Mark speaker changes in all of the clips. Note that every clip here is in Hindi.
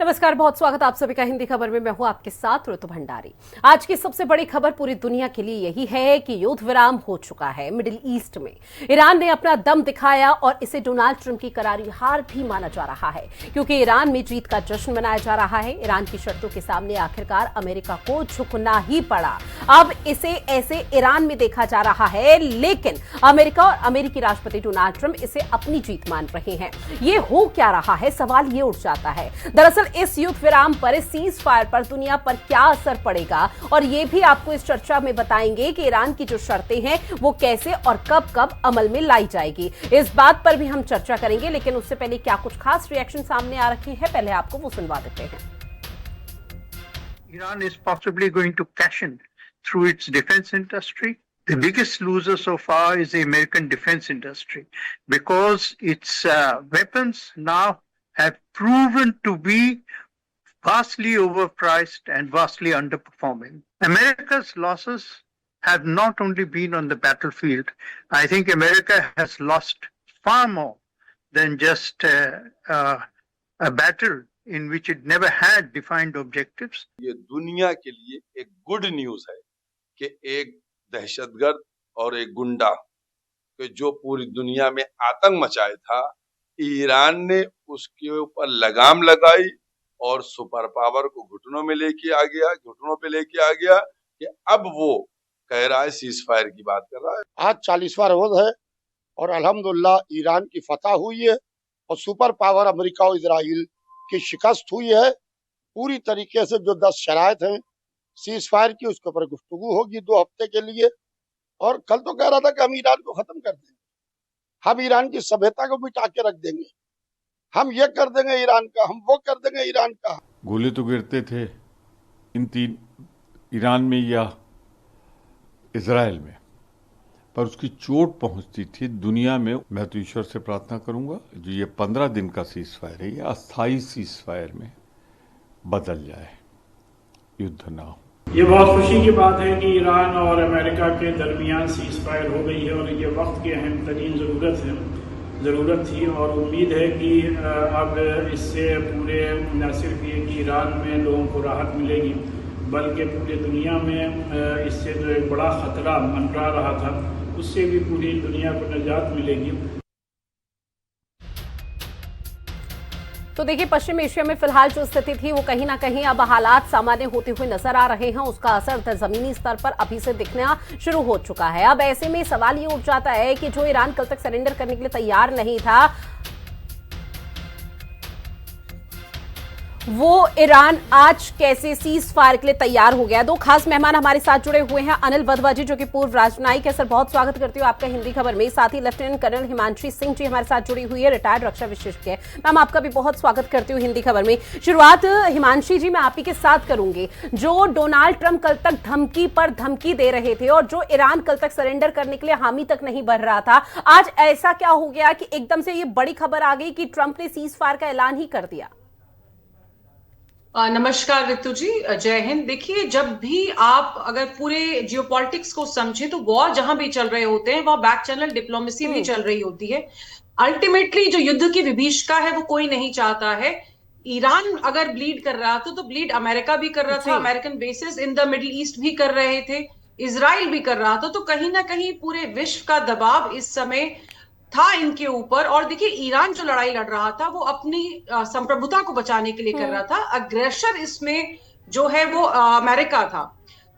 Speaker 1: नमस्कार, बहुत स्वागत आप सभी का हिंदी खबर में। मैं हूं आपके साथ ऋतु भंडारी। आज की सबसे बड़ी खबर पूरी दुनिया के लिए यही है कि युद्ध विराम हो चुका है मिडिल ईस्ट में। ईरान ने अपना दम दिखाया और इसे डोनाल्ड ट्रंप की करारी हार भी माना जा रहा है, क्योंकि ईरान में जीत का जश्न मनाया जा रहा है। ईरान की शर्तों के सामने आखिरकार अमेरिका को झुकना ही पड़ा। अब इसे ऐसे ईरान में देखा जा रहा है, लेकिन अमेरिका और अमेरिकी राष्ट्रपति डोनाल्ड ट्रंप इसे अपनी जीत मान रहे हैं। ये हो क्या रहा है, सवाल ये उठ जाता है। दरअसल इस युद्ध विराम पर, इस सीज फायर पर दुनिया पर क्या असर पड़ेगा, और ये भी आपको इस चर्चा में बताएंगे कि ईरान की जो शर्तें हैं वो कैसे और कब कब अमल में लाई जाएगी। इस बात पर भी हम चर्चा करेंगे, लेकिन उससे पहले क्या कुछ खास रिएक्शन सामने आ रखे हैं, पहले आपको वो सुनवा देते हैं।
Speaker 2: Iran is possibly going to cash in through its defense industry. The biggest loser so far is the American defense industry because its weapons now have proven to be vastly overpriced and vastly underperforming. America's losses have not only been on the battlefield. I think America has lost far more than just a battle in which it never had defined objectives.
Speaker 3: ये दुनिया के लिए एक गुड न्यूज है कि एक दहशतगर्द और एक गुंडा कि जो पूरी दुनिया में आतंक मचाया था, ईरान ने उसके ऊपर लगाम लगाई और सुपर पावर को घुटनों पे लेके आ गया कि अब वो कह रहा है सीज फायर की बात कर रहा है।
Speaker 4: आज 40वां रोज है और अल्हम्दुलिल्लाह ईरान की फतह हुई है और सुपर पावर अमेरिका और इजराइल की शिकस्त हुई है। पूरी तरीके से जो 10 शराइत हैं सीज फायर की, उसके ऊपर गुफ्तगू होगी 2 हफ्ते के लिए। और कल तो कह रहा था कि हम ईरान को खत्म कर देंगे, हम ईरान की सभ्यता को मिटा के रख देंगे, हम ये कर देंगे ईरान का, हम वो कर देंगे ईरान का।
Speaker 5: गोले तो गिरते थे इन 3 ईरान में या इजराइल में, पर उसकी चोट पहुंचती थी दुनिया में। मैं तो ईश्वर से प्रार्थना करूंगा जो ये 15 दिन का सीज फायर है, ये अस्थायी सीज फायर में बदल जाए, युद्ध ना हो।
Speaker 6: ये बहुत खुशी की बात है कि ईरान और अमेरिका के दरमियान सीज फायर हो गई है और ये वक्त की अहम तरीन ज़रूरत थी। और उम्मीद है कि अब इससे पूरे न सिर्फ ये कि ईरान में लोगों को राहत मिलेगी, बल्कि पूरी दुनिया में इससे जो एक बड़ा ख़तरा मंडरा रहा था, उससे भी पूरी दुनिया को निजात मिलेगी।
Speaker 1: तो देखिए, पश्चिम एशिया में फिलहाल जो स्थिति थी वो कहीं ना कहीं अब हालात सामान्य होते हुए नजर आ रहे हैं। उसका असर जमीनी स्तर पर अभी से दिखना शुरू हो चुका है। अब ऐसे में सवाल ये उठ जाता है कि जो ईरान कल तक सरेंडर करने के लिए तैयार नहीं था, वो ईरान आज कैसे सीज फायर के लिए तैयार हो गया। 2 खास मेहमान हमारे साथ जुड़े हुए हैं। अनिल वधवा जी, जो कि पूर्व राजनयिक है, सर बहुत स्वागत करती हूँ आपका हिंदी खबर में। साथ ही लेफ्टिनेंट कर्नल हिमांशी सिंह जी हमारे साथ जुड़ी हुई है, रिटायर्ड रक्षा विशेषज्ञ। मैम, आपका भी बहुत स्वागत करती हूँ हिंदी खबर में। शुरुआत हिमांशी जी मैं आप ही के साथ करूंगी। जो डोनाल्ड ट्रंप कल तक धमकी पर धमकी दे रहे थे और जो ईरान कल तक सरेंडर करने के लिए हामी तक नहीं भर रहा था, आज ऐसा क्या हो गया कि एकदम से ये बड़ी खबर आ गई कि ट्रंप ने सीज फायर का ऐलान ही कर दिया?
Speaker 7: नमस्कार ऋतु जी, जय हिंद। देखिए, जब भी आप अगर पूरे जियोपॉलिटिक्स को समझे तो वॉर जहां भी चल रहे होते हैं वहां बैक चैनल डिप्लोमेसी भी चल रही होती है। अल्टीमेटली जो युद्ध की विभीषिका है वो कोई नहीं चाहता है। ईरान अगर ब्लीड कर रहा था तो ब्लीड अमेरिका भी कर रहा था, American basis in the middle east भी कर रहे थे, इजराइल भी कर रहा था। तो कहीं ना कहीं पूरे विश्व का दबाव इस समय था इनके ऊपर। और देखिए, ईरान जो लड़ाई लड़ रहा था वो अपनी संप्रभुता को बचाने के लिए कर रहा था। अग्रेसर इसमें जो है वो अमेरिका था।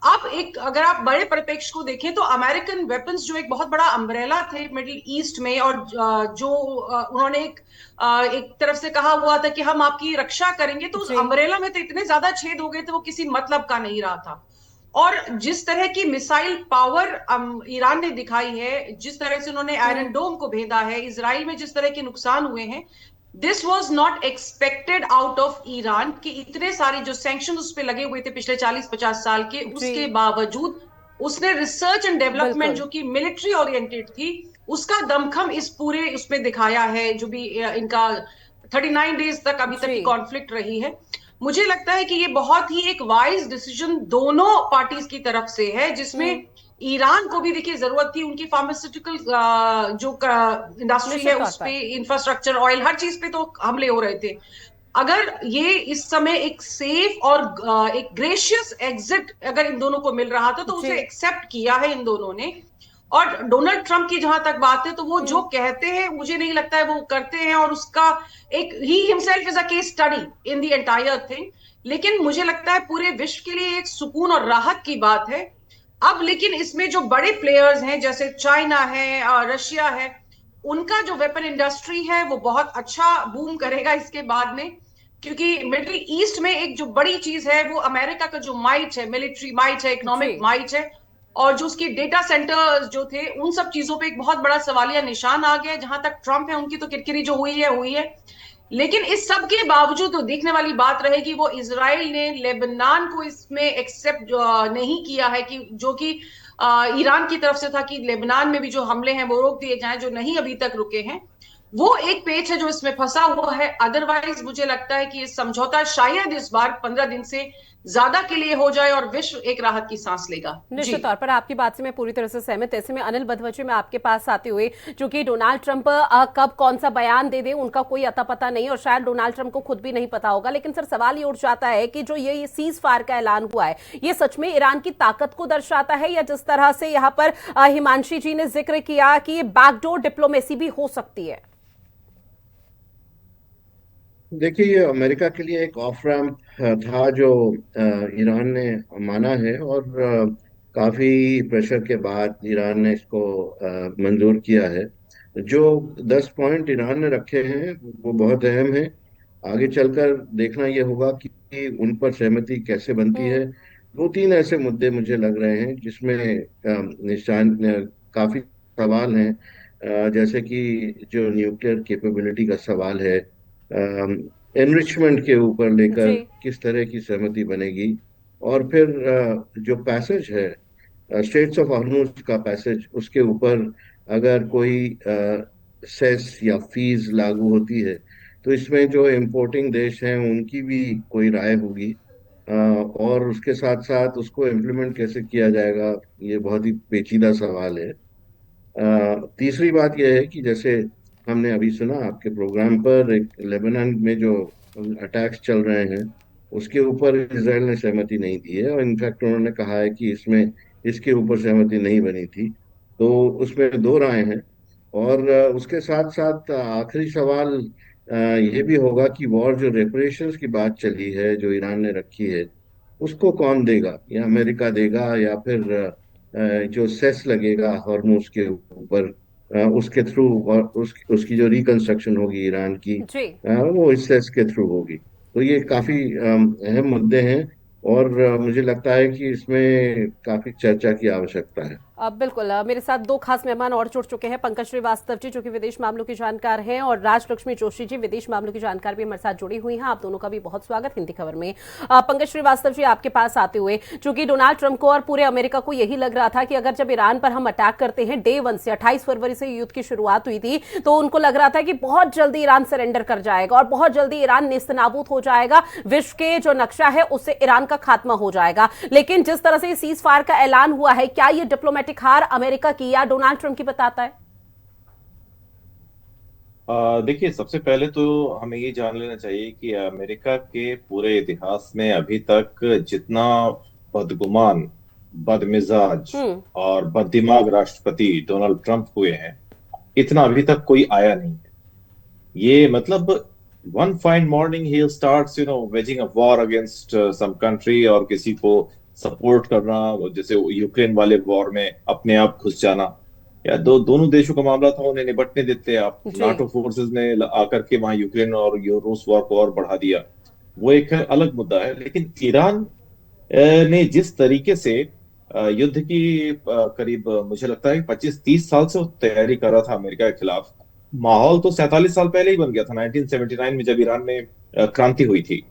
Speaker 7: अब एक अगर आप बड़े परिप्रेक्ष्य को देखें तो अमेरिकन वेपन्स जो एक बहुत बड़ा अम्ब्रेला थे मिडिल ईस्ट में, और जो उन्होंने एक तरफ से कहा हुआ था कि हम आपकी रक्षा करेंगे, तो उस अम्ब्रेला में तो इतने ज्यादा छेद हो गए थे वो किसी मतलब का नहीं रहा था। और जिस तरह की मिसाइल पावर ईरान ने दिखाई है, जिस तरह से उन्होंने आयरन डोम को भेदा है, इजराइल में जिस तरह के नुकसान हुए हैं, this was not expected out of Iran कि इतने सारे जो सैंक्शन उस पे लगे हुए थे पिछले 40-50 साल के, उसके बावजूद उसने रिसर्च एंड डेवलपमेंट जो कि मिलिट्री ओरिएंटेड थी, उसका दमखम इस पूरे उसमें दिखाया है। जो भी इनका 39 डेज तक अभी तक की कॉन्फ्लिक्ट रही है, मुझे लगता है कि ये बहुत ही एक वाइज डिसीजन दोनों पार्टीज की तरफ से है, जिसमें ईरान को भी देखिए जरूरत थी, उनकी फार्मास्यूटिकल जो इंडस्ट्री है उस पे, इंफ्रास्ट्रक्चर, ऑयल, हर चीज पे तो हमले हो रहे थे। अगर ये इस समय एक सेफ और एक ग्रेशियस एग्जिट अगर इन दोनों को मिल रहा था तो उसे एक्सेप्ट किया है इन दोनों ने। और डोनाल्ड ट्रंप की जहां तक बात है तो वो जो कहते हैं मुझे नहीं लगता है वो करते हैं, और उसका एक he himself is a case study in the entire thing. लेकिन मुझे लगता है पूरे विश्व के लिए एक सुकून और राहत की बात है। अब लेकिन इसमें जो बड़े प्लेयर्स हैं जैसे चाइना है और रशिया है, उनका जो वेपन इंडस्ट्री है वो बहुत अच्छा बूम करेगा इसके बाद में, क्योंकि मिडिल ईस्ट में एक जो बड़ी चीज है वो अमेरिका का जो माइट है, मिलिट्री माइट है, इकोनॉमिक माइट है, और जो उसके डेटा सेंटर्स जो थे उन सब चीजों पे एक बहुत बड़ा सवालिया निशान आ गया। जहां तक ट्रंप है उनकी तो किरकिरी जो हुई है। लेकिन इस सब के बावजूद तो देखने वाली बात रहेगी वो इजराइल ने लेबनान को इसमें एक्सेप्ट नहीं किया है, कि जो कि ईरान की तरफ से था कि लेबनान में भी जो हमले हैं वो रोक दिए जाएं, जो नहीं अभी तक रुके हैं। वो एक पेच है जो इसमें फंसा हुआ है। अदरवाइज मुझे लगता है कि ये समझौता शायद इस बार 15 दिन से ज्यादा के लिए हो जाए और विश्व एक राहत की सांस लेगा।
Speaker 1: निश्चित तौर पर आपकी बात से मैं पूरी तरह से सहमत। ऐसे में अनिल बदवची में आपके पास आते हुए, चूंकि डोनाल्ड ट्रंप कब कौन सा बयान दे दे उनका कोई अता पता नहीं, और शायद डोनाल्ड ट्रंप को खुद भी नहीं पता होगा, लेकिन सर सवाल ये उठ जाता है कि जो ये सीज फायर का ऐलान हुआ है ये सच में ईरान की ताकत को दर्शाता है, या जिस तरह से यहाँ पर हिमांशी जी ने जिक्र किया कि ये बैकडोर डिप्लोमेसी भी हो सकती है?
Speaker 8: देखिए, ये अमेरिका के लिए एक ऑफ रैम्प था जो ईरान ने माना है, और काफी प्रेशर के बाद ईरान ने इसको मंजूर किया है। जो 10 पॉइंट ईरान ने रखे हैं वो बहुत अहम है। आगे चलकर देखना ये होगा कि उन पर सहमति कैसे बनती है। दो तीन ऐसे मुद्दे मुझे लग रहे हैं जिसमें काफी सवाल हैं, जैसे कि जो न्यूक्लियर कैपेबिलिटी का सवाल है, एनरिचमेंट के ऊपर लेकर किस तरह की सहमति बनेगी, और फिर जो पैसेज है स्ट्रेट्स ऑफ हॉर्मुज का पैसेज, उसके ऊपर अगर कोई सेस या फीस लागू होती है तो इसमें जो इंपोर्टिंग देश हैं उनकी भी कोई राय होगी, और उसके साथ साथ उसको इम्प्लीमेंट कैसे किया जाएगा, ये बहुत ही पेचीदा सवाल है। तीसरी बात यह है कि जैसे हमने अभी सुना आपके प्रोग्राम पर, एक लेबनान में जो अटैक्स चल रहे हैं उसके ऊपर इजराइल ने सहमति नहीं दी है, और इनफैक्ट उन्होंने कहा है कि इसमें इसके ऊपर सहमति नहीं बनी थी। तो उसमें दो राय हैं। और उसके साथ साथ आखिरी सवाल ये भी होगा कि वॉर जो रेपरेशंस की बात चली है जो ईरान ने रखी है, उसको कौन देगा, या अमेरिका देगा, या फिर जो सेस लगेगा हॉर्मुज के ऊपर उसके थ्रू, और उसकी जो रिकंस्ट्रक्शन होगी ईरान की वो इस सेस के थ्रू होगी। तो ये काफी अहम मुद्दे हैं, और मुझे लगता है कि इसमें काफी चर्चा की आवश्यकता है।
Speaker 1: बिल्कुल, मेरे साथ दो खास मेहमान और जुड़ चुके हैं। पंकज श्रीवास्तव जी जो कि विदेश मामलों की जानकार हैं, और राजलक्ष्मी जोशी जी विदेश मामलों की जानकार भी हमारे साथ जुड़ी हुई हैं। आप दोनों का भी बहुत स्वागत हिंदी खबर में। पंकज श्रीवास्तव जी, आपके पास आते हुए, चूंकि डोनाल्ड ट्रंप को और पूरे अमेरिका को यही लग रहा था कि अगर जब ईरान पर हम अटैक करते हैं, डे 1 से 28 फरवरी से युद्ध की शुरुआत हुई थी, तो उनको लग रहा था कि बहुत जल्दी ईरान सरेंडर कर जाएगा और बहुत जल्दी ईरान नेस्तनाबूद हो जाएगा, विश्व के जो नक्शा है उससे ईरान का खात्मा हो जाएगा। लेकिन जिस तरह से सीज फायर का ऐलान हुआ है, क्या ये डिप्लोमेटिक हार अमेरिका की या डोनाल्ड ट्रंप की बताता है?
Speaker 9: देखिए, सबसे पहले तो हमें ये जान लेना चाहिए कि अमेरिका के पूरे इतिहास में अभी तक जितना बदगुमान, बदमिजाज और बददिमाग राष्ट्रपति डोनाल्ड ट्रंप हुए हैं, इतना अभी तक कोई आया नहीं है। ये मतलब one fine morning he starts waging a war against some country, और किसी को सपोर्ट करना, जैसे यूक्रेन वाले वॉर में अपने आप घुस जाना, या दोनों देशों का मामला था, उन्हें निपटने देते आप। नाटो फोर्सेस ने आकर के वहां यूक्रेन और रूस वॉर को और बढ़ा दिया, वो एक अलग मुद्दा है। लेकिन ईरान ने जिस तरीके से युद्ध की करीब मुझे लगता है 25-30 साल से तैयारी कर रहा था अमेरिका के खिलाफ, माहौल तो 47 साल पहले ही बन गया था, 1979 में जब ईरान में क्रांति हुई थी।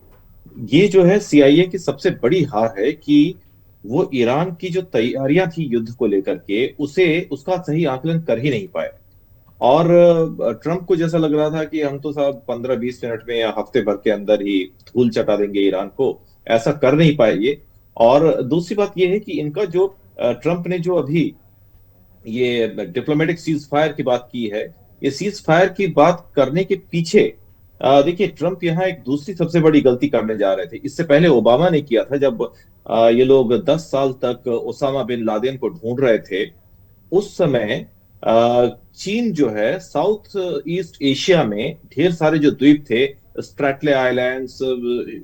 Speaker 9: ये जो है CIA की सबसे बड़ी हार है कि वो ईरान की जो तैयारियां थी युद्ध को लेकर के, उसका सही आकलन कर ही नहीं पाए। और ट्रंप को जैसा लग रहा था कि हम तो साहब 15-20 मिनट में या हफ्ते भर के अंदर ही धूल चटा देंगे ईरान को, ऐसा कर नहीं पाए ये। और दूसरी बात ये है कि इनका जो ट्रंप ने जो अभी ये डिप्लोमेटिक सीज फायर की बात की है, ये सीज फायर की बात करने के पीछे देखिए, ट्रंप यहाँ एक दूसरी सबसे बड़ी गलती करने जा रहे थे। इससे पहले ओबामा ने किया था, जब ये लोग 10 साल तक ओसामा बिन लादेन को ढूंढ रहे थे। उस समय चीन जो है साउथ ईस्ट एशिया में ढेर सारे जो द्वीप थे, स्ट्रैटले आइलैंड्स,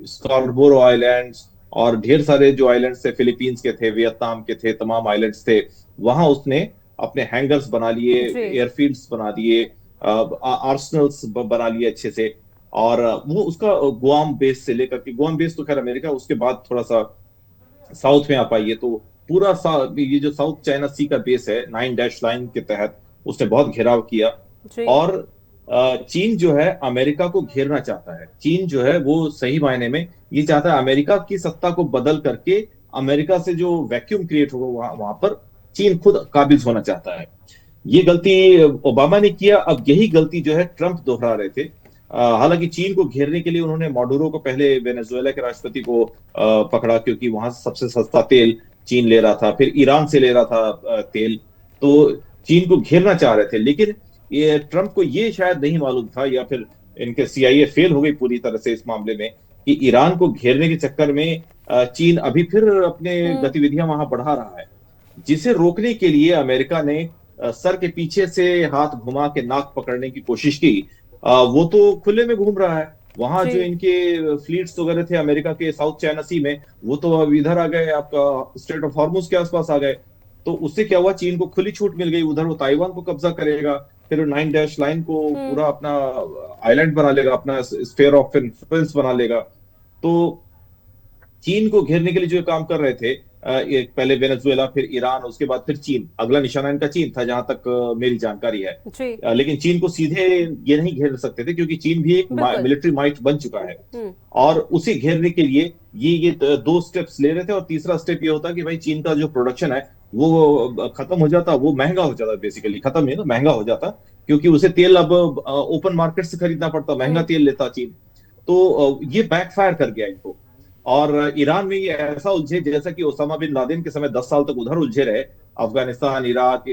Speaker 9: स्कॉर्बोरो आइलैंड्स, और ढेर सारे जो आइलैंड्स थे, फिलीपींस के थे, वियतनाम के थे, तमाम आइलैंड्स थे, वहां उसने अपने हैंगर्स बना लिए, एयरफील्ड्स बना दिए, आर्सनल्स बना लिए अच्छे से। और वो उसका गुआम बेस से लेकर के, गुआम बेस तो खैर अमेरिका उसके बाद थोड़ा सा साउथ में आ पाई है, तो पूरा ये जो साउथ चाइना सी का बेस है 9 डैश लाइन के तहत उसने बहुत घेराव किया। और चीन जो है अमेरिका को घेरना चाहता है। चीन जो है वो सही मायने में ये चाहता है अमेरिका की सत्ता को बदल करके अमेरिका से जो वैक्यूम क्रिएट होगा वहां पर चीन खुद काबिज होना चाहता है। ये गलती ओबामा ने किया, अब यही गलती जो है ट्रंप दोहरा रहे थे। हालांकि चीन को घेरने के लिए उन्होंने माडुरो को, पहले वेनेजुएला के राष्ट्रपति को पकड़ा, क्योंकि वहां सबसे सस्ता तेल चीन ले रहा था, फिर ईरान से ले रहा था तेल, तो चीन को घेरना चाह रहे थे। लेकिन ये ट्रंप को ये शायद नहीं मालूम था, या फिर इनके CIA फेल हो गई पूरी तरह से इस मामले में, कि ईरान को घेरने के चक्कर में चीन अभी फिर अपने गतिविधियां वहां बढ़ा रहा है, जिसे रोकने के लिए अमेरिका ने सर के पीछे से हाथ घुमा के नाक पकड़ने की कोशिश की। वो तो खुले में घूम रहा है, वहां जो इनके फ्लीट्स वगैरह थे अमेरिका के साउथ चाइना सी में, वो तो अब इधर आ गए, आपका स्ट्रेट ऑफ हॉर्मुज के आसपास आ गए। तो उससे क्या हुआ, चीन को खुली छूट मिल गई, उधर वो ताइवान को कब्जा करेगा, फिर 9 डैश लाइन को पूरा अपना आइलैंड बना लेगा, अपना स्फीयर ऑफ इन्फ्लुएंस बना लेगा। तो चीन को घेरने के लिए जो काम कर रहे थे, पहले वेनेजुएला, फिर ईरान, उसके बाद फिर चीन, अगला निशाना इनका चीन था जहां तक मेरी जानकारी है। लेकिन चीन को सीधे ये नहीं घेर सकते थे, क्योंकि चीन भी एक मिलिट्री माइट बन चुका है, और उसे घेरने के लिए ये 2 स्टेप्स ले रहे थे। और तीसरा स्टेप ये होता कि भाई चीन का जो प्रोडक्शन है वो खत्म हो जाता, वो महंगा हो जाता, बेसिकली खत्म नहीं, तो महंगा हो जाता, क्योंकि उसे तेल अब ओपन मार्केट से खरीदना पड़ता, महंगा तेल लेता चीन। तो ये बैकफायर कर गया इनको। और ईरान में ये ऐसा उलझे जैसा कि ओसामा बिन लादेन के समय 10 साल तक उधर उलझे रहे, अफगानिस्तान, इराक,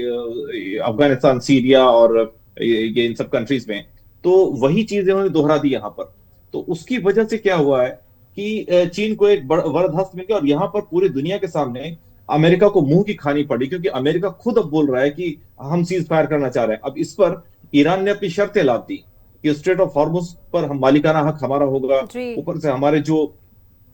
Speaker 9: अफगानिस्तान, सीरिया और ये इन सब कंट्रीज में। तो वही चीज इन्होंने दोहरा दी यहाँ पर। तो उसकी वजह से क्या हुआ है कि चीन को एक वरदहस्त मिल गया, और यहाँ पर पूरी दुनिया के सामने अमेरिका को मुंह की खानी पड़ी, क्योंकि अमेरिका खुद अब बोल रहा है कि हम सीज फायर करना चाह रहे हैं। अब इस पर ईरान ने अपनी शर्तें लाद दी कि स्ट्रेट ऑफ हॉर्मुज पर हम मालिकाना हक हमारा होगा, ऊपर से हमारे जो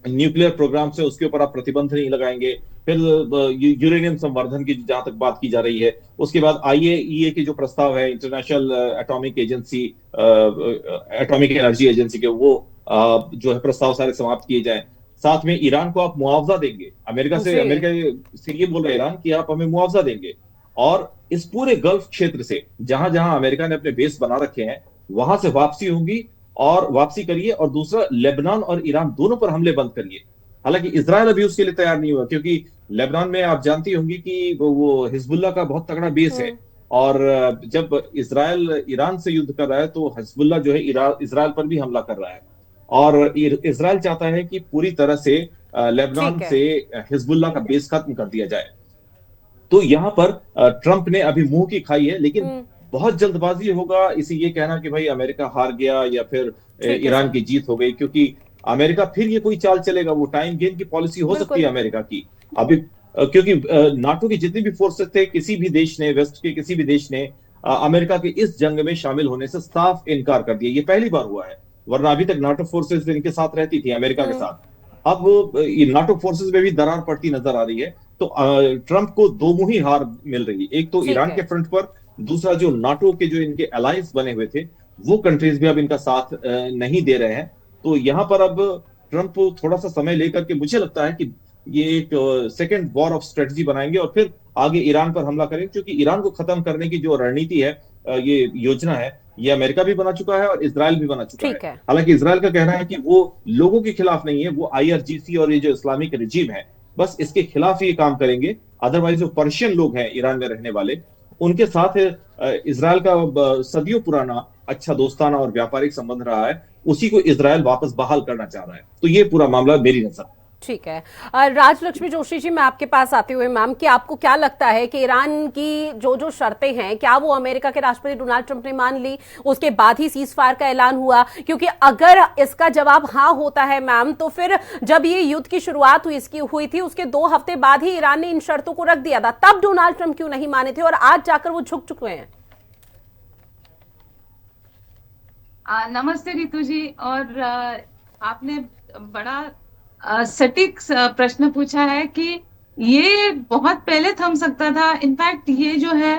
Speaker 9: न्यूक्लियर प्रोग्राम से उसके ऊपर आप प्रतिबंध नहीं लगाएंगे, फिर यूरेनियम संवर्धन की जहां तक बात की जा रही है, उसके बाद IAEA के जो प्रस्ताव है, international atomic agency, atomic energy agency के, वो जो है प्रस्ताव सारे समाप्त किए जाएं। साथ में ईरान को आप मुआवजा देंगे, अमेरिका से ये बोल रहे ईरान कि आप हमें मुआवजा देंगे, और इस पूरे गल्फ क्षेत्र से जहां जहां अमेरिका ने अपने बेस बना रखे हैं वहां से वापसी होगी, और वापसी करिए। और दूसरा, लेबनान और ईरान दोनों पर हमले बंद करिए। हालांकि इजराइल अभी उसके लिए तैयार नहीं हुआ, क्योंकि लेबनान में आप जानती होंगी कि वो हिजबुल्लाह का बहुत तगड़ा बेस है, और जब इजराइल ईरान से युद्ध कर रहा है तो हिजबुल्लाह जो है इजराइल पर भी हमला कर रहा है, और इजराइल चाहता है कि पूरी तरह से लेबनान से हिजबुल्लाह का बेस खत्म कर दिया जाए। तो यहाँ पर ट्रंप ने अभी मुंह की खाई है, लेकिन बहुत जल्दबाजी होगा इसे ये कहना कि भाई अमेरिका हार गया या फिर ईरान की जीत हो गई, क्योंकि अमेरिका फिर ये कोई चाल चलेगा, वो टाइम गेन की पॉलिसी हो सकती है अमेरिका की अभी, क्योंकि नाटो की जितनी भी फोर्सेस थे, किसी भी देश ने, वेस्ट के किसी भी देश ने अमेरिका के इस जंग में शामिल होने से साफ इनकार कर दिया। ये पहली बार हुआ है, वरना अभी तक नाटो फोर्सेस इनके साथ रहती थी, अमेरिका के साथ। अब नाटो फोर्सेस में भी दरार पड़ती नजर आ रही है। तो ट्रंप को दो मुही हार मिल रही है, एक तो ईरान के फ्रंट पर, दूसरा जो नाटो के जो इनके अलायंस बने हुए थे वो कंट्रीज भी अब इनका साथ नहीं दे रहे हैं। तो यहाँ पर अब ट्रंप थोड़ा सा समय लेकर के, मुझे लगता है कि ये एक सेकेंड वॉर ऑफ स्ट्रेटजी बनाएंगे और फिर आगे ईरान पर हमला करेंगे, क्योंकि ईरान को खत्म करने की जो रणनीति है, ये योजना है, ये अमेरिका भी बना चुका है और इजराइल भी बना चुका है। हालांकि इजराइल का कहना है कि वो लोगों के खिलाफ नहीं है, वो IRGC और ये जो इस्लामिक रिजीम है बस इसके खिलाफ ये काम करेंगे। अदरवाइज जो पर्शियन लोग हैं ईरान में रहने वाले, उनके साथ इजराइल का सदियों पुराना अच्छा दोस्ताना और व्यापारिक संबंध रहा है, उसी को इजराइल वापस बहाल करना चाह रहा है। तो ये पूरा मामला मेरी नजर।
Speaker 1: ठीक है। राजलक्ष्मी जोशी जी, मैं आपके पास आते हुए मैम, कि आपको क्या लगता है कि ईरान की जो जो शर्तें हैं, क्या वो अमेरिका के राष्ट्रपति डोनाल्ड ट्रंप ने मान ली, उसके बाद ही सीज फायर का ऐलान हुआ? क्योंकि अगर इसका जवाब हाँ होता है मैम, तो फिर जब ये युद्ध की शुरुआत हुई थी उसके 2 हफ्ते बाद ही ईरान ने इन शर्तों को रख दिया था, तब डोनाल्ड ट्रंप क्यों नहीं माने थे और आज जाकर वो झुक चुके हैं?
Speaker 10: नमस्ते रितु जी, और आपने बड़ा सटीक प्रश्न पूछा है कि ये बहुत पहले थम सकता था। इनफैक्ट ये जो है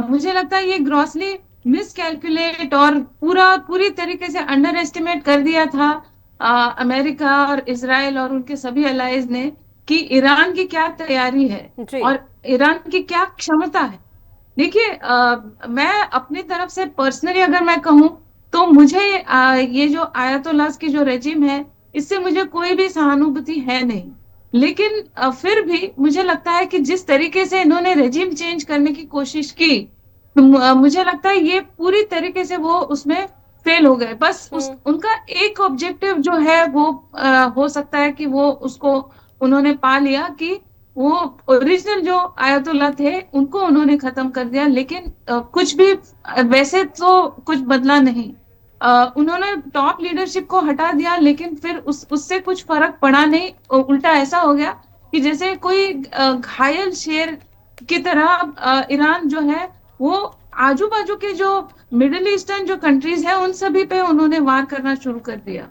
Speaker 10: मुझे लगता है ये ग्रॉसली मिसकैलकुलेट और पूरी तरीके से अंडर एस्टिमेट कर दिया था अमेरिका और इजराइल और उनके सभी अलाइज ने कि ईरान की क्या तैयारी है और ईरान की क्या क्षमता है। देखिए, मैं अपनी तरफ से पर्सनली अगर मैं कहूँ तो मुझे ये जो आयतोल्लाह की जो रेजिम है इससे मुझे कोई भी सहानुभूति है नहीं, लेकिन फिर भी मुझे लगता है कि जिस तरीके से इन्होंने रेजिम चेंज करने की कोशिश की, मुझे लगता है ये पूरी तरीके से वो उसमें फेल हो गए। बस उनका एक ऑब्जेक्टिव जो है वो हो सकता है कि वो उसको उन्होंने पा लिया कि वो ओरिजिनल जो आयतुल्ला थे उनको उन्होंने खत्म कर दिया, लेकिन कुछ भी वैसे तो कुछ बदला नहीं। उन्होंने टॉप लीडरशिप को हटा दिया, लेकिन फिर उससे कुछ फर्क पड़ा नहीं। उल्टा ऐसा हो गया कि जैसे कोई घायल शेर की तरह ईरान जो है वो आजू बाजू के जो मिडिल ईस्टर्न जो कंट्रीज है उन सभी पे उन्होंने वार करना शुरू कर दिया।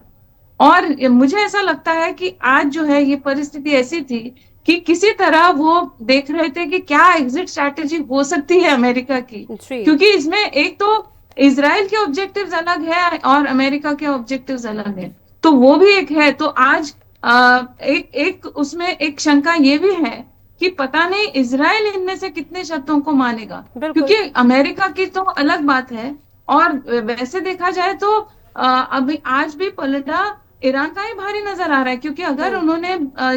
Speaker 10: और मुझे ऐसा लगता है कि आज जो है ये परिस्थिति ऐसी थी कि किसी तरह वो देख रहे थे कि क्या एग्जिट स्ट्रैटेजी हो सकती है अमेरिका की, क्योंकि इसमें एक तो इजराइल के ऑब्जेक्टिव्स अलग है और अमेरिका के ऑब्जेक्टिव्स अलग है, तो वो भी एक है। तो आज एक उसमें एक शंका ये भी है कि पता नहीं इजराइल इनमें से कितने शर्तों को मानेगा, क्योंकि अमेरिका की तो अलग बात है। और वैसे देखा जाए तो अभी आज भी पलटा ईरान का ही भारी नजर आ रहा है, क्योंकि अगर उन्होंने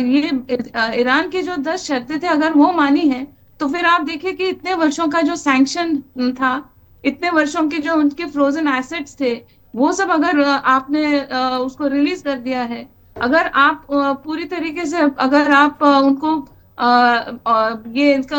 Speaker 10: ये ईरान की जो 10 शर्तें थे अगर वो मानी है, तो फिर आप देखिए कि इतने वर्षों का जो सैंक्शन था, इतने वर्षों के जो उनके फ्रोजन एसेट्स थे, वो सब अगर आपने उसको रिलीज कर दिया है, अगर आप पूरी तरीके से अगर आप उनको ये इनका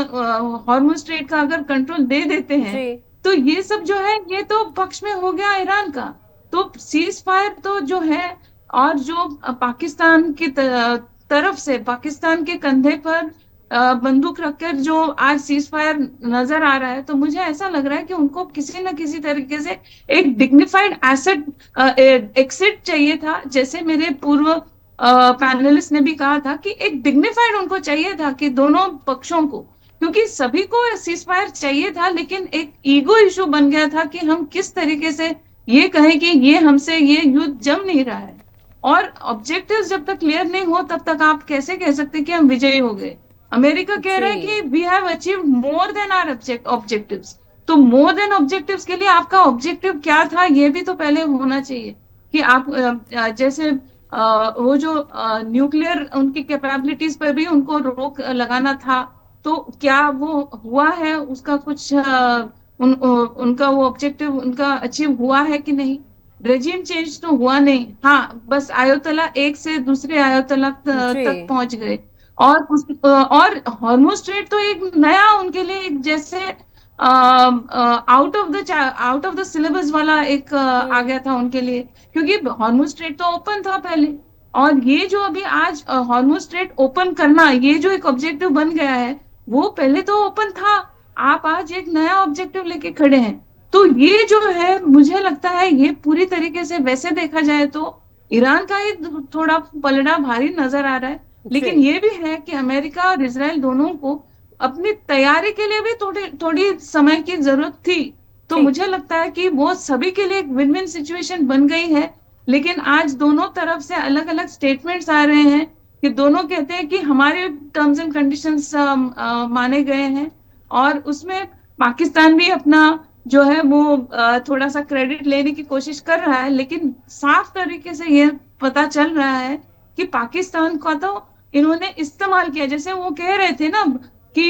Speaker 10: हॉर्मुज स्ट्रेट का अगर कंट्रोल दे देते हैं, तो ये सब जो है ये तो पक्ष में हो गया ईरान का। तो सीज फायर तो जो है, और जो पाकिस्तान की तरफ से पाकिस्तान के कंधे पर बंदूक रखकर जो आज सीज फायर नजर आ रहा है, तो मुझे ऐसा लग रहा है कि उनको किसी न किसी तरीके से एक डिग्निफाइड एक्सिट चाहिए था। जैसे मेरे पूर्व पैनलिस्ट ने भी कहा था कि एक डिग्निफाइड उनको चाहिए था कि दोनों पक्षों को, क्योंकि सभी को सीज फायर चाहिए था, लेकिन एक ईगो इशू बन गया था कि हम किस तरीके से ये कहें कि ये हमसे ये युद्ध जम नहीं रहा है। और ऑब्जेक्टिव्स जब तक क्लियर नहीं हो तब तक आप कैसे कह सकते कि हम विजयी हो गए। अमेरिका कह रहा है कि we have achieved more than our objectives. तो मोर देन ऑब्जेक्टिव्स के लिए आपका ऑब्जेक्टिव क्या था ये भी तो पहले होना चाहिए कि आप जैसे वो जो न्यूक्लियर उनकी कैपेबिलिटीज पर भी उनको रोक लगाना था, तो क्या वो हुआ है, उसका कुछ उनका वो ऑब्जेक्टिव उनका अचीव हुआ है कि नहीं। रेजिम चेंज तो हुआ नहीं, हाँ बस आयतोल्ला एक से दूसरे आयतोल्ला तक पहुंच गए। और हॉर्मुज स्ट्रेट तो एक नया उनके लिए एक जैसे आउट ऑफ द सिलेबस वाला एक आ गया था उनके लिए, क्योंकि हॉर्मुज स्ट्रेट तो ओपन था पहले, और ये जो अभी आज हॉर्मुज स्ट्रेट ओपन करना ये जो एक ऑब्जेक्टिव बन गया है वो पहले तो ओपन था। आप आज एक नया ऑब्जेक्टिव लेके खड़े हैं, तो ये जो है मुझे लगता है ये पूरी तरीके से वैसे देखा जाए तो ईरान का ही थोड़ा पलड़ा भारी नजर आ रहा है। लेकिन ये भी है कि अमेरिका और इजराइल दोनों को अपनी तैयारी के लिए भी थोड़ी समय की जरूरत थी। तो मुझे लगता है कि वो सभी के लिए एक विन विन सिचुएशन बन गई है। लेकिन आज दोनों तरफ से अलग अलग स्टेटमेंट्स आ रहे हैं कि दोनों कहते हैं कि हमारे टर्म्स एंड कंडीशंस माने गए हैं, और उसमें पाकिस्तान भी अपना जो है वो थोड़ा सा क्रेडिट लेने की कोशिश कर रहा है। लेकिन साफ तरीके से ये पता चल रहा है कि पाकिस्तान का तो इन्होंने इस्तेमाल किया, जैसे वो कह रहे थे ना कि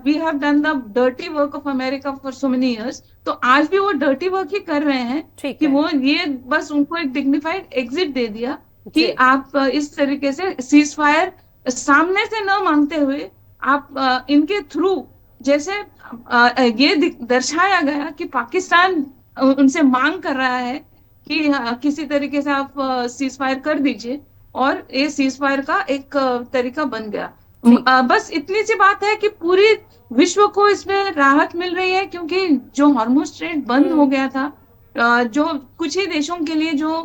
Speaker 10: we have done the dirty work of America for so many years, तो आज भी वो डर्टी वर्क ही कर रहे हैं कि वो ये बस उनको एक डिग्निफाइड एग्जिट दे दिया। कि आप इस तरीके से सीज फायर सामने से न मांगते हुए आप इनके थ्रू, जैसे ये दर्शाया गया कि पाकिस्तान उनसे मांग कर रहा है कि किसी तरीके से आप सीज फायर कर दीजिए, और ये सीज फायर का एक तरीका बन गया। बस इतनी सी बात है कि पूरी विश्व को इसमें राहत मिल रही है, क्योंकि जो हॉर्मुज स्ट्रेट बंद हो गया था, जो कुछ ही देशों के लिए जो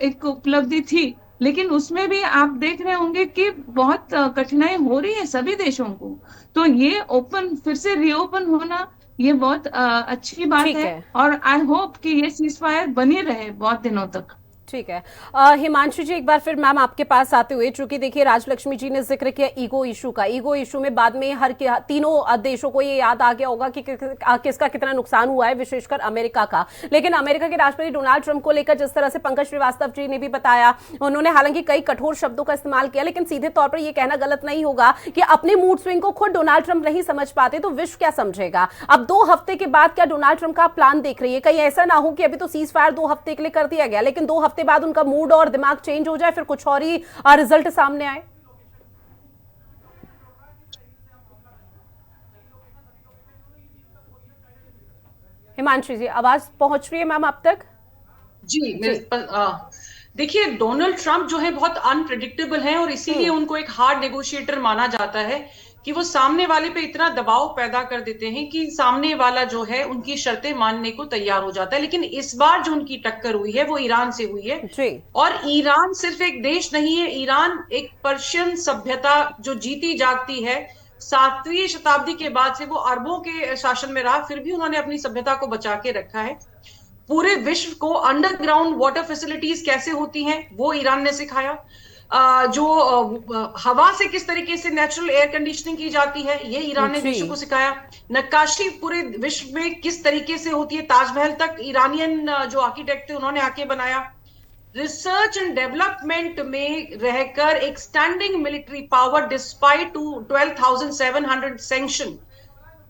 Speaker 10: एक उपलब्धि थी, लेकिन उसमें भी आप देख रहे होंगे कि बहुत कठिनाई हो रही है सभी देशों को। तो ये ओपन फिर से रीओपन होना, ये बहुत अच्छी बात है, और आई होप कि ये सीज फायर बनी रहे बहुत दिनों तक।
Speaker 1: ठीक है। हिमांशु जी, एक बार फिर मैम आपके पास आते हुए, चूंकि देखिए राजलक्ष्मी जी ने जिक्र किया ईगो इशू का, ईगो इशू में बाद में तीनों देशों को ये याद आ गया होगा कि किसका कितना नुकसान हुआ है, विशेषकर अमेरिका का। लेकिन अमेरिका के राष्ट्रपति डोनाल्ड ट्रंप को लेकर जिस तरह से पंकज श्रीवास्तव जी ने भी बताया, उन्होंने हालांकि कई कठोर शब्दों का इस्तेमाल किया, लेकिन सीधे तौर पर यह कहना गलत नहीं होगा कि अपने मूड स्विंग को खुद डोनाल्ड ट्रंप नहीं समझ पाते तो विश्व क्या समझेगा। अब 2 हफ्ते के बाद क्या डोनाल्ड ट्रंप का प्लान देख रही है? कहीं ऐसा ना हो कि अभी तो सीज फायर 2 हफ्ते के लिए कर दिया गया, लेकिन 2 हफ्ते बाद उनका मूड और दिमाग चेंज हो जाए, फिर कुछ और ही रिजल्ट सामने आए। हिमांशु जी, आवाज पहुंच रही है मैम आप तक?
Speaker 7: जी, देखिए डोनाल्ड ट्रंप जो है बहुत अनप्रेडिक्टेबल है, और इसीलिए उनको एक हार्ड नेगोशिएटर माना जाता है कि वो सामने वाले पे इतना दबाव पैदा कर देते हैं कि सामने वाला जो है उनकी शर्तें मानने को तैयार हो जाता है। लेकिन इस बार जो उनकी टक्कर हुई है वो ईरान से हुई है
Speaker 1: जी।
Speaker 7: और ईरान सिर्फ एक देश नहीं है, ईरान एक पर्शियन सभ्यता जो जीती जागती है। 7वीं शताब्दी के बाद से वो अरबों के शासन में रहा, फिर भी उन्होंने अपनी सभ्यता को बचा के रखा है। पूरे विश्व को अंडरग्राउंड वाटर फैसिलिटीज कैसे होती हैं वो ईरान ने सिखाया। जो हवा से किस तरीके से नेचुरल एयर कंडीशनिंग की जाती है ये ईरान ने विश्व को सिखाया। नक्काशी पूरे विश्व में किस तरीके से होती है, ताजमहल तक ईरानियन जो आर्किटेक्ट थे उन्होंने आके बनाया। रिसर्च एंड डेवलपमेंट में रहकर एक standing military power despite 12,700 sanction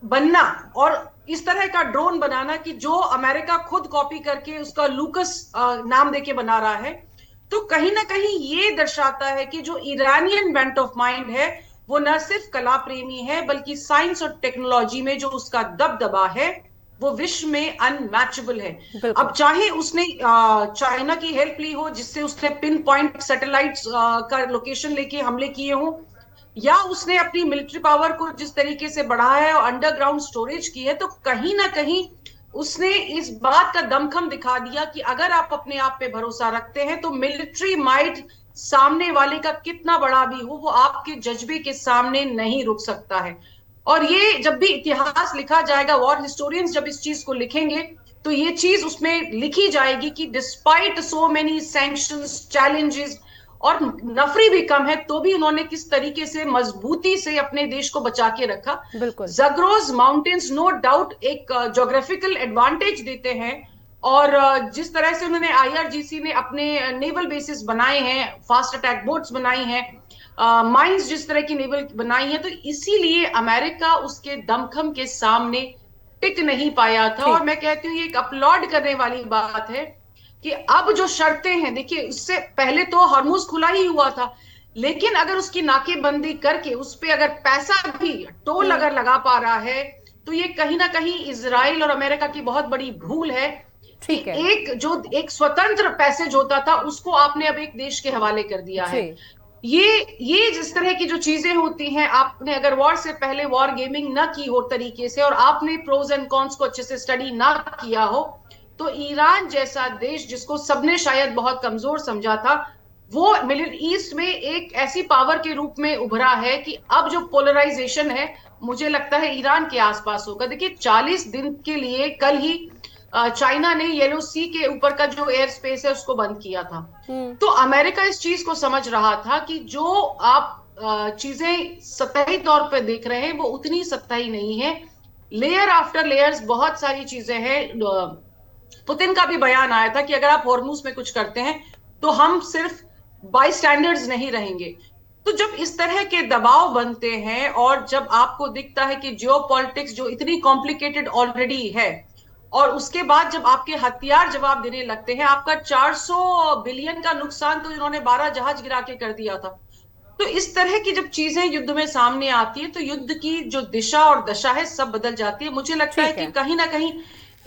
Speaker 7: बनना, और इस तरह का ड्रोन बनाना कि जो अमेरिका खुद कॉपी करके उसका लूकस नाम देके बना रहा है। तो कहीं ना कहीं ये दर्शाता है कि जो ईरानियन बेंट ऑफ माइंड है वो न सिर्फ कला प्रेमी है बल्कि साइंस और टेक्नोलॉजी में जो उसका दबदबा है वो विश्व में अनमैचेबल है। अब चाहे उसने चाइना की हेल्प ली हो जिससे उसने पिन पॉइंट सैटेलाइट्स का लोकेशन लेके हमले किए हो, या उसने अपनी मिलिट्री पावर को जिस तरीके से बढ़ाया है और अंडरग्राउंड स्टोरेज की है, तो कहीं ना कहीं उसने इस बात का दमखम दिखा दिया कि अगर आप अपने आप पे भरोसा रखते हैं तो मिलिट्री माइट सामने वाले का कितना बड़ा भी हो वो आपके जज्बे के सामने नहीं रुक सकता है। और ये जब भी इतिहास लिखा जाएगा, वॉर हिस्टोरियंस जब इस चीज को लिखेंगे तो ये चीज उसमें लिखी जाएगी कि despite so many sanctions, challenges और नफरी भी कम है, तो भी उन्होंने किस तरीके से मजबूती से अपने देश को बचा के रखा। जग्रोज माउंटेन्स नो डाउट एक ज्योग्राफिकल एडवांटेज देते हैं, और जिस तरह से उन्होंने IRGC में अपने नेवल बेसिस बनाए हैं, फास्ट अटैक बोट्स बनाई हैं, माइंस जिस तरह की नेवल बनाई है, तो इसीलिए अमेरिका उसके दमखम के सामने टिक नहीं पाया था। और मैं कहती हूँ ये एक अपलॉड करने वाली बात है कि अब जो शर्तें हैं, देखिए इससे पहले तो हॉर्मुज खुला ही हुआ था, लेकिन अगर उसकी नाकेबंदी करके उस पर अगर पैसा भी टोल अगर लगा पा रहा है तो ये कहीं ना कहीं इजराइल और अमेरिका की बहुत बड़ी भूल है। ठीक है, एक स्वतंत्र पैसेज होता था उसको आपने अब एक देश के हवाले कर दिया है। ये जिस तरह की जो चीजें होती हैं, आपने अगर वॉर से पहले वॉर गेमिंग ना की हो तरीके से और आपने प्रोज एंड कॉन्स को अच्छे से स्टडी ना किया हो, तो ईरान जैसा देश जिसको सबने शायद बहुत कमजोर समझा था, वो मिडिल ईस्ट में एक ऐसी पावर के रूप में उभरा है कि अब जो पोलराइजेशन है मुझे लगता है ईरान के आसपास होगा। देखिए 40 दिन के लिए कल ही चाइना ने येलो सी के ऊपर का जो एयर स्पेस है उसको बंद किया था। तो अमेरिका इस चीज को समझ रहा था कि जो आप चीजें सतही तौर पर देख रहे हैं वो उतनी सतही नहीं है, लेयर आफ्टर लेयर्स बहुत सारी चीजें हैं। पुतिन का भी बयान आया था कि अगर आप हॉर्मुज में कुछ करते हैं तो हम सिर्फ बाई स्टैंडर्ड्स नहीं रहेंगे। तो जब इस तरह के दबाव बनते हैं और जब आपको दिखता है कि जियोपॉलिटिक्स जो इतनी कॉम्प्लिकेटेड ऑलरेडी है और उसके बाद जब आपके हथियार जवाब देने लगते हैं, आपका 400 बिलियन का नुकसान तो इन्होंने 12 जहाज गिरा के कर दिया था। तो इस तरह की जब चीजें युद्ध में सामने आती है तो युद्ध की जो दिशा और दशा है सब बदल जाती है। मुझे लगता है कि कहीं ना कहीं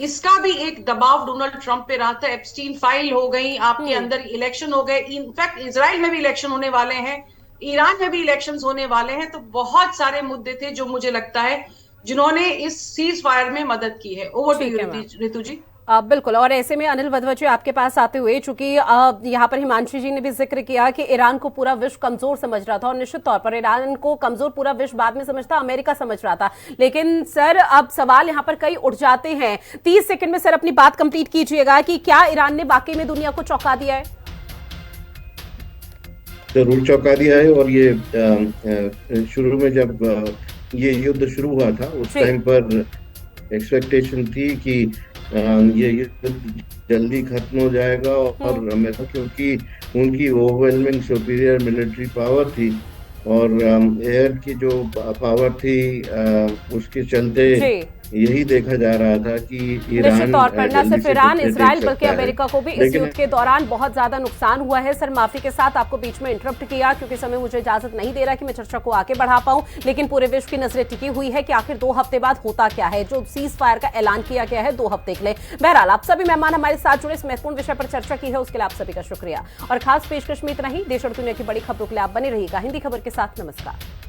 Speaker 7: इसका भी एक दबाव डोनाल्ड ट्रंप पे रहा था। एप्स्टीन फाइल हो गई, आपके अंदर इलेक्शन हो गए, इनफैक्ट इजराइल में भी इलेक्शन होने वाले हैं, ईरान में भी इलेक्शन होने वाले हैं। तो बहुत सारे मुद्दे थे जो मुझे लगता है जिन्होंने इस सीज फायर में मदद की है। ओवर टू यू रितु जी।
Speaker 1: बिल्कुल, और ऐसे में अनिल वधवा जी आपके पास आते हुए, चूंकि यहाँ पर हिमांशी जी ने भी जिक्र किया कि ईरान को पूरा विश्व कमजोर समझ रहा था, और निश्चित तौर पर ईरान को कमजोर पूरा विश्व बाद में समझता, अमेरिका समझ रहा था। लेकिन सर अब सवाल यहाँ पर कई उठ जाते हैं। 30 सेकंड में सर अपनी बात कंप्लीट कीजिएगा कि क्या ईरान ने वाकई में दुनिया को चौंका दिया है?
Speaker 8: जरूर चौंका दिया है। और ये शुरू में जब ये युद्ध शुरू हुआ था उस टाइम पर एक्सपेक्टेशन थी कि ये युद्ध जल्दी खत्म हो जाएगा, और अमेरिका क्योंकि उनकी ओवरवेलमिंग सुपीरियर मिलिट्री पावर थी और एयर की जो पावर थी उसके चलते यही देखा जा रहा था कि ईरान
Speaker 1: निश्चित तौर पर न सिर्फ ईरान, इजराइल बल्कि अमेरिका को भी इस युद्ध के दौरान बहुत ज्यादा नुकसान हुआ है। सर माफी के साथ आपको बीच में इंटरप्ट किया क्योंकि समय मुझे इजाजत नहीं दे रहा कि मैं चर्चा को आगे बढ़ा पाऊं, लेकिन पूरे विश्व की नजरें टिकी हुई है कि आखिर 2 हफ्ते बाद होता क्या है। जो सीज फायर का ऐलान किया गया है 2 हफ्ते के लिए। बहरहाल आप सभी मेहमान हमारे साथ जुड़े इस महत्वपूर्ण विषय पर चर्चा की है, उसके लिए आप सभी का शुक्रिया। और खास पेशकश में इतना ही। देश और दुनिया की बड़ी खबरों के लिए आप बने रहिएगा हिंदी खबर के साथ। नमस्कार।